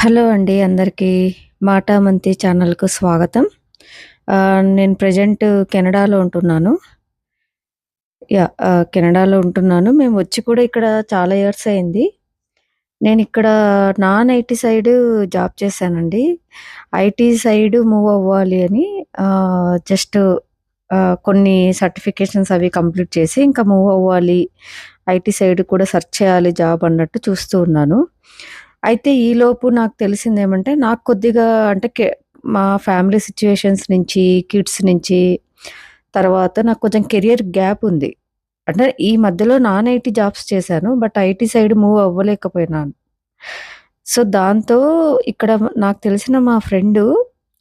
Hello అండి అందరికీ. 'మాటామంతి' ఛానల్‌కు స్వాగతం. నేను ప్రెజెంట్ కెనడాలో ఉంటున్నాను. కెనడాలో ఉంటున్నాను. మేము వచ్చి కూడా ఇక్కడ చాలా ఇయర్స్ అయింది. నేనిక్కడ నాన్ ఐటీ సైడ్ జాబ్ చేశానండి. ఐటీ సైడ్ మూవ్ అవ్వాలి అని జస్ట్ కొన్ని సర్టిఫికేషన్స్ అవి కంప్లీట్ చేసి ఇంకా మూవ్ అవ్వాలి. ఐటీ సైడ్ కూడా సెర్చ్ చేయాలి జాబ్ అన్నట్టు చూస్తూ ఉన్నాను. అయితే ఈలోపు నాకు తెలిసిందేమంటే నాకు కొద్దిగా అంటే మా ఫ్యామిలీ సిట్యుయేషన్స్ నుంచి, కిడ్స్ నుంచి తర్వాత నాకు కొంచెం కెరియర్ గ్యాప్ ఉంది. అంటే ఈ మధ్యలో నాన్ ఐటీ జాబ్స్ చేశాను. బట్ ఐటీ సైడ్ మూవ్ అవ్వలేకపోయినాను. సో, దాంతో ఇక్కడ నాకు తెలిసిన మా ఫ్రెండు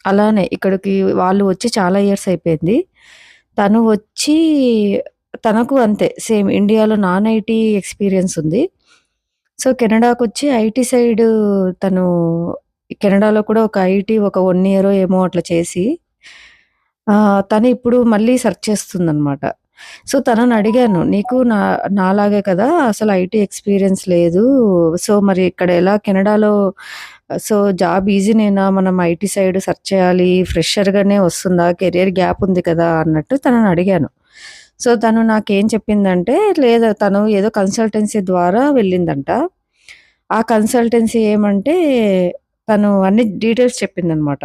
అలానే ఇక్కడికి వాళ్ళు వచ్చి చాలా ఇయర్స్ అయిపోయింది. తను వచ్చి తనకు అంతే సేమ్ ఇండియాలో నాన్ ఐటీ ఎక్స్‌పీరియన్స్ ఉంది. సో, కెనడాకొచ్చి ఐటీ సైడ్ తను కెనడాలో కూడా ఒక ఐటీ ఒక 1 ఇయరో ఏమో అట్లా చేసి తను ఇప్పుడు మళ్ళీ సెర్చ్ చేస్తుందనమాట. సో, తనని అడిగాను. "నీకు నాలాగే కదా! అసలు ఐటీ ఎక్స్‌పీరియన్స్ లేదు. సో, మరి ఇక్కడ ఎలా కెనడాలో సో, జాబ్ ఈజీనేనా? మనం ఐటీ సైడ్ సెర్చ్ చేయాలి. ఫ్రెషర్‌గానే వస్తుందా? కెరియర్ గ్యాప్ ఉంది కదా!" అన్నట్టు తనని అడిగాను. సో, తను నాకేం చెప్పిందంటే, లేదు తను ఏదో కన్సల్టెన్సీ ద్వారా వెళ్ళిందంట. ఆ కన్సల్టెన్సీ ఏమంటే, తను అన్ని డీటెయిల్స్ చెప్పిందనమాట.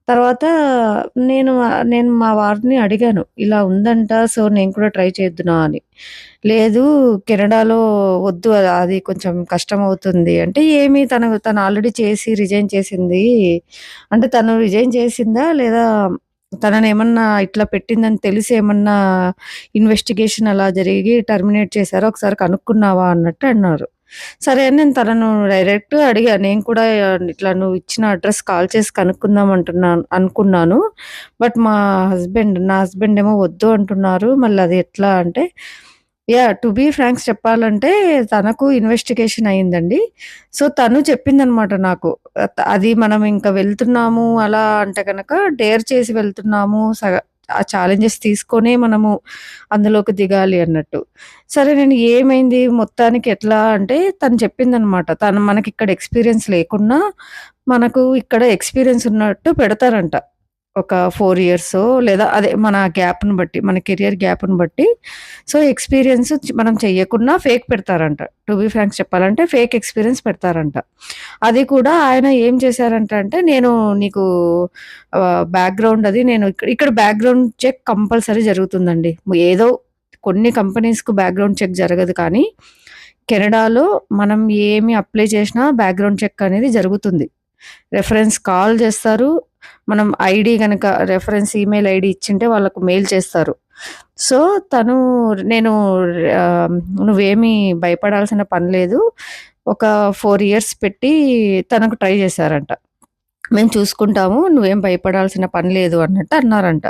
తర్వాత నేను మా వారిని అడిగాను. ఇలా ఉందంట. సో, నేను కూడా ట్రై చేద్దునా అని. లేదు కెనడాలో వద్దు అది కొంచెం కష్టమవుతుంది. అంటే ఏమి తను ఆల్రెడీ చేసి రిజైన్ చేసింది. అంటే తను రిజైన్ చేసిందా? లేదా తననేమన్నా ఇట్లా పెట్టిందని తెలిసి ఏమన్నా ఇన్వెస్టిగేషన్ అలా జరిగి టర్మినేట్ చేసారా? ఒకసారి కనుక్కున్నావా? అన్నట్టు అన్నారు. సరే అని నేను తనను డైరెక్ట్‌గా అడిగా. నేను కూడా ఇట్లా నువ్వు ఇచ్చిన అడ్రెస్ కాల్ చేసి కనుక్కుందాం అనుకున్నాను. బట్ నా హస్బెండ్ ఏమో వద్దు అంటున్నారు. మళ్ళీ అది ఎట్లా అంటే టు బీ ఫ్రాంక్స్ చెప్పాలంటే తనకు ఇన్వెస్టిగేషన్ అయిందండి. సో, తను చెప్పిందనమాట నాకు. అది మనం ఇంక వెళ్తున్నాము అలా అంటే గనక డేర్ చేసి వెళ్తున్నాము. ఆ ఛాలెంజెస్ తీసుకొనే మనము అందులోకి దిగాలి అన్నట్టు. సరే నేను ఏమైంది మొత్తానికి ఎట్లా అంటే తను చెప్పిందనమాట. తను మనకిక్కడ ఎక్స్‌పీరియన్స్ లేకున్నా మనకు ఇక్కడ ఎక్స్‌పీరియన్స్ ఉన్నట్టు పెడతారంట. ఒక 4 ఇయర్సో లేదా అదే మన గ్యాప్‌ని బట్టి, మన కెరియర్ గ్యాప్‌ని బట్టి సో, ఎక్స్‌పీరియన్స్ మనం చెయ్యకున్నా ఫేక్ పెడతారంట. టు బీ ఫ్రాంక్స్ చెప్పాలంటే ఫేక్ ఎక్స్‌పీరియన్స్ పెడతారంట. అది కూడా ఆయన ఏం చేశారంట అంటే, నేను నీకు బ్యాక్‌గ్రౌండ్ అది నేను ఇక్కడ బ్యాక్‌గ్రౌండ్ చెక్ కంపల్సరీ జరుగుతుందండి. ఏదో కొన్ని కంపెనీస్‌కు బ్యాక్‌గ్రౌండ్ చెక్ జరగదు కానీ, కెనడాలో మనం ఏమి అప్లై చేసినా బ్యాక్‌గ్రౌండ్ చెక్ అనేది జరుగుతుంది. రెఫరెన్స్ కాల్ చేస్తారు. మనం ఐడీ గనక రెఫరెన్స్ ఈమెయిల్ ఐడీ ఇచ్చింటే వాళ్ళకు మెయిల్ చేస్తారు. సో, తను నేను "నువ్వేమి భయపడాల్సిన పని లేదు. ఒక 4 ఇయర్స్ పెట్టి తనకు ట్రై చేశారంట. మేము చూసుకుంటాము. నువ్వేం భయపడాల్సిన పని లేదు" అన్నట్టు అన్నారంట.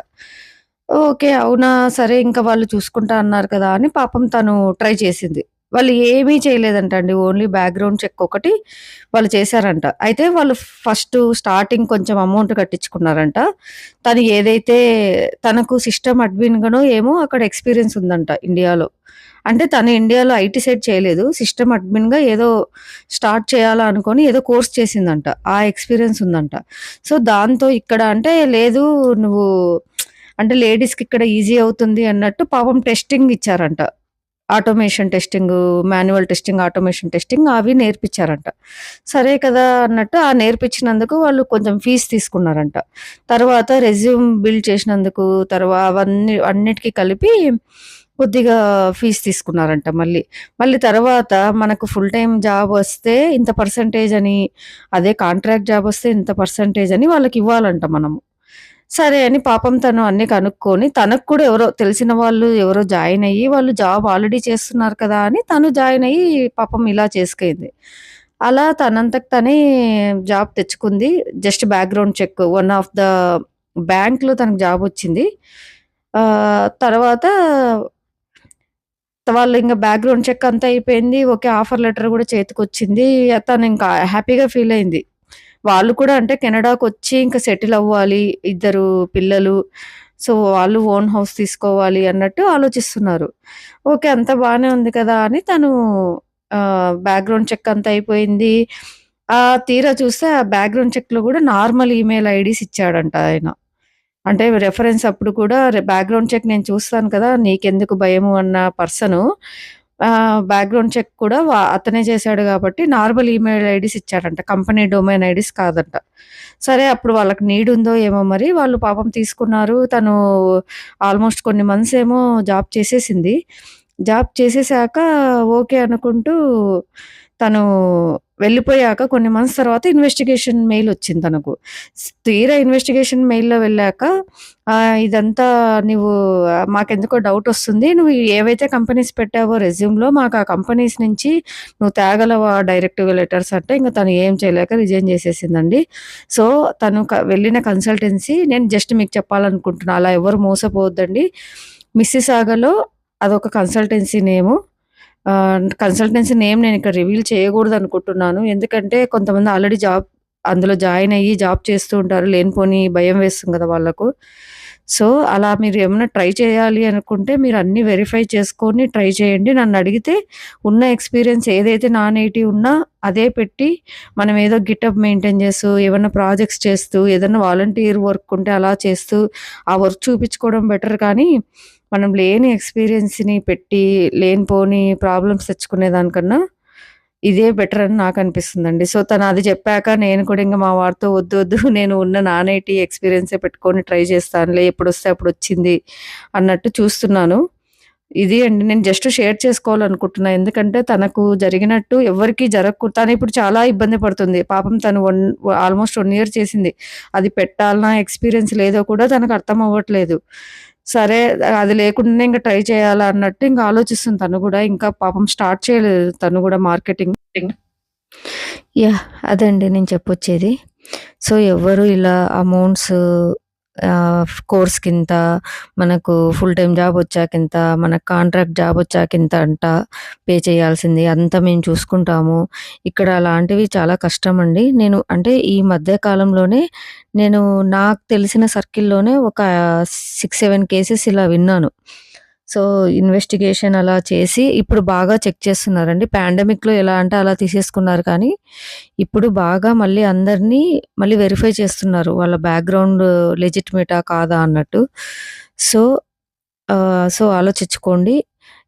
ఓకే. అవునా! సరే ఇంక వాళ్ళు చూసుకుంటా అన్నారు కదా! అని పాపం తను ట్రై చేసింది. వాళ్ళు ఏమీ చేయలేదంట అండి. ఓన్లీ బ్యాక్‌గ్రౌండ్ చెక్ ఒకటి వాళ్ళు చేశారంట. అయితే వాళ్ళు స్టార్టింగ్ కొంచెం అమౌంట్ కట్టించుకున్నారంట. తను ఏదైతే తనకు సిస్టమ్ అడ్మిన్‌గానో ఏమో అక్కడ ఎక్స్‌పీరియన్స్ ఉందంట ఇండియాలో. అంటే తను ఇండియాలో ఐటీ సైడ్ చేయలేదు. సిస్టమ్ అడ్మిన్‌గా ఏదో స్టార్ట్ చేయాలా అనుకోని ఏదో కోర్స్ చేసిందంట. ఆ ఎక్స్‌పీరియన్స్ ఉందంట. సో, దాంతో ఇక్కడ అంటే లేదు నువ్వు అంటే లేడీస్‌కి ఇక్కడ ఈజీ అవుతుంది అన్నట్టు పాపం టెస్టింగ్ ఇచ్చారంట. Automation testing, manual testing, automation testing అవి నేర్పించారంట. సరే కదా అన్నట్టు నేర్పించినందుకు వాళ్ళు కొంచెం ఫీజ్ తీసుకున్నారంట. తర్వాత రెజ్యూమ్ బిల్డ్ చేసినందుకు అన్నిటికి కలిపి కొద్దిగా ఫీజ్ తీసుకున్నారంట మళ్ళీ. మళ్ళీ తర్వాత మనకు ఫుల్ టైమ్ జాబ్ వస్తే ఇంత పర్సెంటేజ్ అని, అదే కాంట్రాక్ట్ జాబ్ వస్తే ఇంత పర్సెంటేజ్ అని వాళ్ళకివ్వాలంట మనము. సరే అని పాపం తను అన్నీ కనుక్కొని, తనకు కూడా ఎవరో తెలిసిన వాళ్ళు ఎవరో జాయిన్ అయ్యి, వాళ్ళు జాబ్ ఆల్రెడీ చేస్తున్నారు కదా! అని తను జాయిన్ అయ్యి పాపం ఇలా చేసుకయింది. అలా తనంతట తనే జాబ్ తెచ్చుకుంది. Just background check one of the బ్యాంక్‌లో తనకు జాబొచ్చింది. తర్వాత వాళ్ళింక బ్యాక్‌గ్రౌండ్ చెక్ అంతా అయిపోయింది. ఓకే. ఆఫర్ లెటర్ గూడా చేతికొచ్చింది. తనింకా హ్యాపీగా ఫీలయింది. వాళ్ళు కూడా అంటే కెనడాకొచ్చి ఇంక సెటిల్ అవ్వాలి. ఇద్దరు పిల్లలు. సో, వాళ్ళు ఓన్ హౌస్ తీసుకోవాలి అన్నట్టు ఆలోచిస్తున్నారు. ఓకే. అంతా బానే ఉంది కదా! అని తను బ్యాక్‌గ్రౌండ్ చెక్ అంతా అయిపోయింది. తీరా చూస్తే ఆ బ్యాక్‌గ్రౌండ్ చెక్‌లో గూడా నార్మల్ ఈమెయిల్ ఐడీస్ ఇచ్చాడంట ఆయన. అంటే రెఫరెన్స్ అప్పుడు కూడా బ్యాక్‌గ్రౌండ్ చెక్ నేను చూస్తాను కదా! నీకెందుకు భయము అన్న పర్సను బ్యాక్‌గ్రౌండ్ చెక్ కూడా అతనే చేశాడు గాబట్టి నార్మల్ ఈమెయిల్ ఐడీస్ ఇచ్చాడంట. కంపెనీ డొమైన్ ఐడీస్ కాదంట. సరే అప్పుడు వాళ్ళకి నీడ్ ఉందో ఏమో మరి వాళ్ళు పాపం తీసుకున్నారు. తను ఆల్‌మోస్ట్ కొన్ని మంత్స్ ఏమో జాబ్ చేసేసింది. జాబ్ చేసేసాక ఓకే అనుకుంటూ తను వెళ్ళిపోయాక కొన్ని మంత్స్ తర్వాత ఇన్వెస్టిగేషన్ మెయిల్ వచ్చింది తనకు. తీరా ఇన్వెస్టిగేషన్ మెయిల్‌లో వెళ్ళాక ఇదంతా నువ్వు మాకెందుకో డౌటొస్తుంది. నువ్వు ఏవైతే కంపెనీస్ పెట్టావో రెజ్యూమ్‌లో మాకు ఆ కంపెనీస్ నుంచి నువ్వు తేగలవా డైరెక్ట్‌గా లెటర్స్ అంటే ఇంక తను ఏం చేయలేక రిజైన్ చేసేసిందండి. సో, తను వెళ్ళిన కన్సల్టెన్సీ నేను జస్ట్ మీకు చెప్పాలనుకుంటున్నా. అలా ఎవరు మోసపోవద్దండి. మిస్సిసాగలో అదొక కన్సల్టెన్సీ నేము. కన్సల్టెన్సీ నేమ్ నేనిక్కడ రివీల్ చేయగూడదనుకుంటున్నాను. ఎందుకంటే కొంతమంది ఆల్రెడీ అందులో జాయిన్ అయ్యి జాబ్ చేస్తూ ఉంటారు. లేనిపోని భయం వేస్తుంది గదా! వాళ్ళకు. సో, అలా మీరు ఏమన్నా ట్రై చేయాలి అనుకుంటే మీరు అన్నీ వెరిఫై చేసుకొని ట్రై చేయండి. నన్నడిగితే ఉన్న ఎక్స్‌పీరియన్స్ ఏదైతే నాన్ ఐటీ ఉన్నా అదే పెట్టి మనం ఏదో గిటప్ మెయింటైన్ చేస్తూ, ఏవన్నా ప్రాజెక్ట్స్ చేస్తూ, ఏదన్నా వాలంటీర్ వర్క్ ఉంటే అలా చేస్తూ, ఆ వర్క్ చూపించుకోవడం బెటర్ కానీ మనం లేని ఎక్స్‌పీరియన్స్‌ని పెట్టి, లేనిపోని ప్రాబ్లమ్స్ తెచ్చుకునే దానికన్నా, ఇదే బెటర్ అని నాకనిపిస్తుందండి. సో, తనది చెప్పాక నేను కూడా ఇంక మా వారితో వద్దు, వద్దు నేను ఉన్న నాన్ ఐటీ ఎక్స్‌పీరియన్సే పెట్టుకొని ట్రై చేస్తానులే. ఎప్పుడొస్తే అప్పుడొచ్చింది అన్నట్టు చూస్తున్నాను. ఇది అండి. నేను జస్ట్ షేర్ చేసుకోవాలనుకుంటున్నా. ఎందుకంటే తనకు జరిగినట్టు ఎవ్వరికీ తనిప్పుడు చాలా ఇబ్బంది పడుతుంది. పాపం తను ఆల్‌మోస్ట్ 1 ఇయర్ చేసింది. అది పెట్టాలనా, ఎక్స్‌పీరియన్స్ లేదో కూడా తనకు అర్థం అవ్వట్లేదు. సరే అది లేకుండానే ఇంక ట్రై చేయాలా అన్నట్టు ఇంక ఆలోచిస్తుంది తను గూడా. ఇంకా పాపం స్టార్ట్ చేయలేదు తను గూడా మార్కెటింగ్. యాహ్! అదండి నేను చెప్పొచ్చేది. సో, ఎవ్వరు ఇలా అమౌంట్స్ కోర్స్‌కింత, మనకు ఫుల్ టైమ్ జాబొచ్చాకింత, మనకు కాంట్రాక్ట్ జాబొచ్చాకింత అంట పే చేయాల్సింది. అంతా మేము చూసుకుంటాము. ఇక్కడ అలాంటివి చాలా కష్టమండి. నేను అంటే ఈ మధ్య కాలంలోనే నేను నాకు తెలిసిన సర్కిల్‌లోనే ఒక 6, 7 కేసెస్ ఇలా విన్నాను. సో, ఇన్వెస్టిగేషన్ అలా చేసి ఇప్పుడు బాగా చెక్ చేస్తున్నారండి. పాండమిక్‌లో ఎలా అంటే అలా తీసేసుకున్నారు కానీ, ఇప్పుడు బాగా మళ్ళీ అందరినీ మళ్ళీ వెరిఫై చేస్తున్నారు. వాళ్ళ బ్యాక్‌గ్రౌండ్ లెజిటిమేటా కాదా అన్నట్టు. సో, సో, ఆలోచించుకోండి.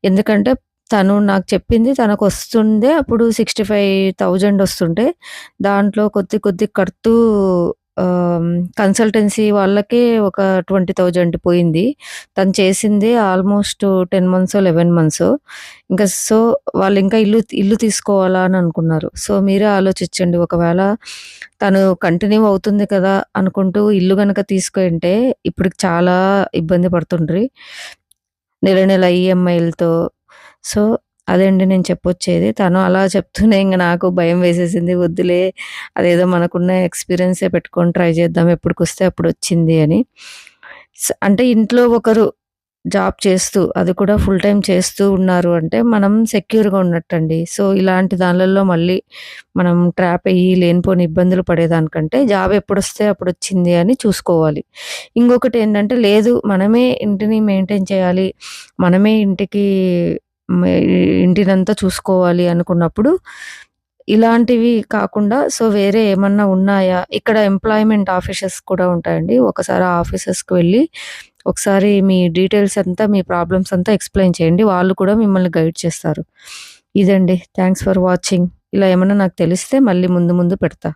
ఎందుకంటే తను నాకు చెప్పింది తనకొస్తుందే అప్పుడు 65,000 వస్తుంటే, దాంట్లో కొద్ది కొద్ది కడుతూ కన్సల్టెన్సీ వాళ్ళకే ఒక 20,000 పోయింది. తను చేసింది ఆల్‌మోస్ట్ 10 మంత్సో, 11 మంత్సో. ఇంకా సో, వాళ్ళింకా ఇల్లు తీసుకోవాలా అని అనుకున్నారు. సో, మీరే ఆలోచించండి. ఒకవేళ తను కంటిన్యూ అవుతుంది కదా! అనుకుంటూ ఇల్లు గనక తీసుకుంటే ఇప్పటికి చాలా ఇబ్బంది పడుతుండ్రి. నెల నెల ఈఎంఐలతో. సో, అదే అండి నేను చెప్పొచ్చేది. తను అలా చెప్తూనే ఇంగ నాకు భయం వేసేసింది. వద్దులే అదేదో మనకున్న ఎక్స్‌పీరియన్సే పెట్టుకొని ట్రై చేద్దాం. ఎప్పటికొస్తే అప్పుడొచ్చింది అని. అంటే ఇంట్లో ఒకరు జాబ్ చేస్తూ, అది కూడా ఫుల్ టైమ్ చేస్తూ ఉన్నారు అంటే, మనం సెక్యూర్‌గా ఉన్నట్టండి. సో, ఇలాంటి దాన్లల్లో మళ్ళీ మనం ట్రాప్ అయ్యి లేనిపోని ఇబ్బందులు పడేదానికంటే, జాబ్ ఎప్పుడొస్తే అప్పుడొచ్చింది అని చూసుకోవాలి. ఇంకొకటేంటంటే, లేదు మనమే ఇంటిని మెయింటైన్ చేయాలి. మనమే మే ఇంటినంతా చూసుకోవాలి అనుకున్నప్పుడు, ఇలాంటివి కాకుండా సో, వేరే ఏమన్నా ఉన్నాయా? ఇక్కడ ఎంప్లాయ్‌మెంట్ ఆఫీసెస్ కూడా ఉంటాయండి. ఒకసారి ఆ ఆఫీసెస్‌కి వెళ్లి, ఒకసారి మీ డీటెయిల్స్ అంతా, మీ ప్రాబ్లమ్స్ అంతా ఎక్స్‌ప్లెయిన్ చేయండి. వాళ్ళు కూడా మిమ్మల్ని గైడ్ చేస్తారు. ఇదండి. Thanks for watching. ఇలా ఏమన్నా నాకు తెలిస్తే మళ్ళీ ముందు ముందు పెడతా.